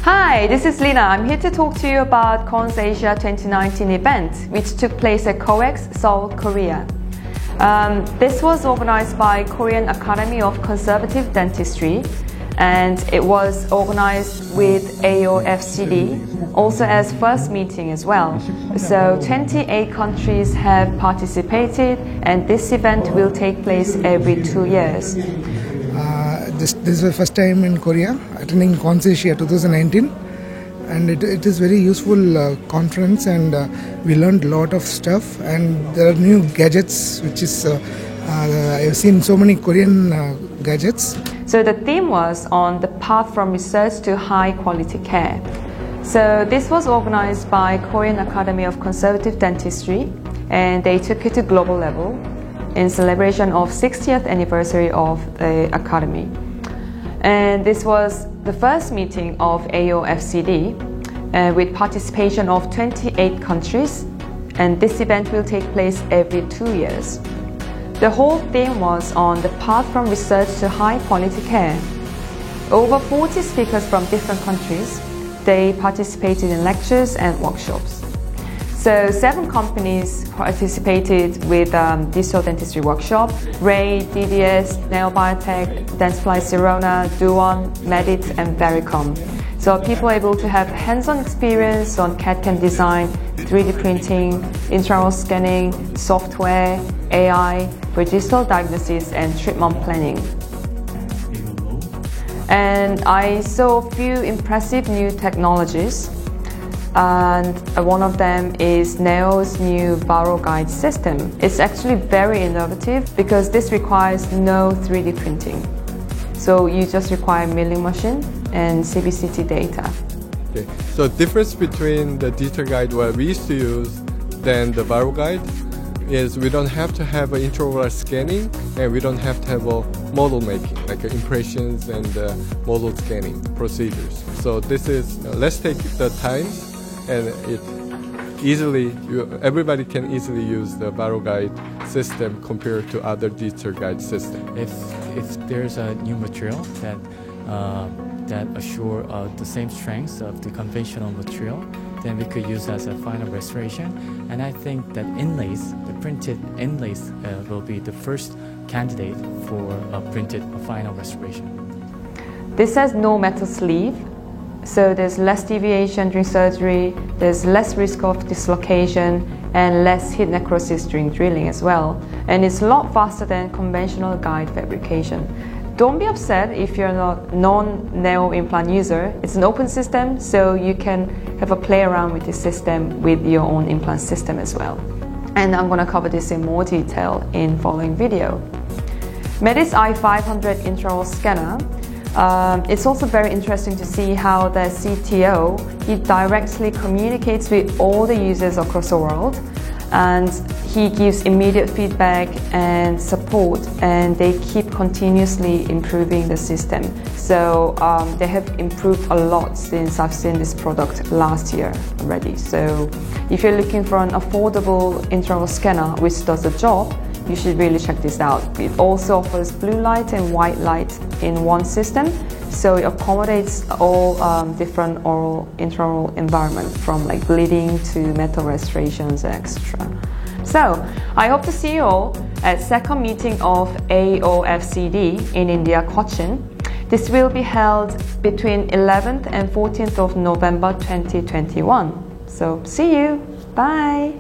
Hi, this is Lina. I'm here to talk to you about Cons Asia 2019 event, which took place at COEX, Seoul, Korea. This was organized by Korean Academy of Conservative Dentistry, and it was organized with AOFCD, also as first meeting as well. So 28 countries have participated, and this event will take place every 2 years. This is the first time in Korea attending Cons Asia 2019, and it is very useful conference, and we learned a lot of stuff, and there are new gadgets which is I've seen so many Korean gadgets. So the theme was on the path from research to high quality care. So this was organized by Korean Academy of Conservative Dentistry, and they took it to global level in celebration of 60th anniversary of the Academy. And this was the first meeting of AOFCD with participation of 28 countries, and this event will take place every 2 years. The whole theme was on the path from research to high quality care. Over 40 speakers from different countries, they participated in lectures and workshops. So 7 companies participated with digital dentistry workshop: Ray, DDS, Neobiotech, Dentsply Sirona, Duon, Medit, and Vericom. So people are able to have hands-on experience on CAD/CAM design, 3D printing, intraoral scanning, software, AI for digital diagnosis and treatment planning. And I saw a few impressive new technologies. And one of them is Neo's new VaroGuide system. It's actually very innovative because this requires no 3D printing. So you just require milling machine and CBCT data. Okay. So the difference between the digital guide what we used to use than the VaroGuide is we don't have to have an intraoral scanning, and we don't have to have a model making, like impressions and model scanning procedures. So this is, let's take the time, and everybody can easily use the VaroGuide system compared to other digital guide systems. If there's a new material that assure the same strengths of the conventional material, then we could use as a final restoration. And I think that inlays, the printed inlays, will be the first candidate for a printed final restoration. This has no metal sleeve, so there's less deviation during surgery, there's less risk of dislocation, and less heat necrosis during drilling as well. And it's a lot faster than conventional guide fabrication. Don't be upset if you're not non-Neo implant user. It's an open system, so you can have a play around with the system with your own implant system as well. And I'm going to cover this in more detail in following video. Medit's i500 intraoral scanner. It's also very interesting to see how the CTO, he directly communicates with all the users across the world, and he gives immediate feedback and support, and they keep continuously improving the system. So they have improved a lot since I've seen this product last year already. So if you're looking for an affordable intraoral scanner which does the job, you should really check this out. It also offers blue light and white light in one system, so it accommodates all different intraoral environment, from like bleeding to metal restorations, etc. So I hope to see you all at second meeting of AOFCD in India, Cochin. This will be held between 11th and 14th of November 2021. So see you. Bye.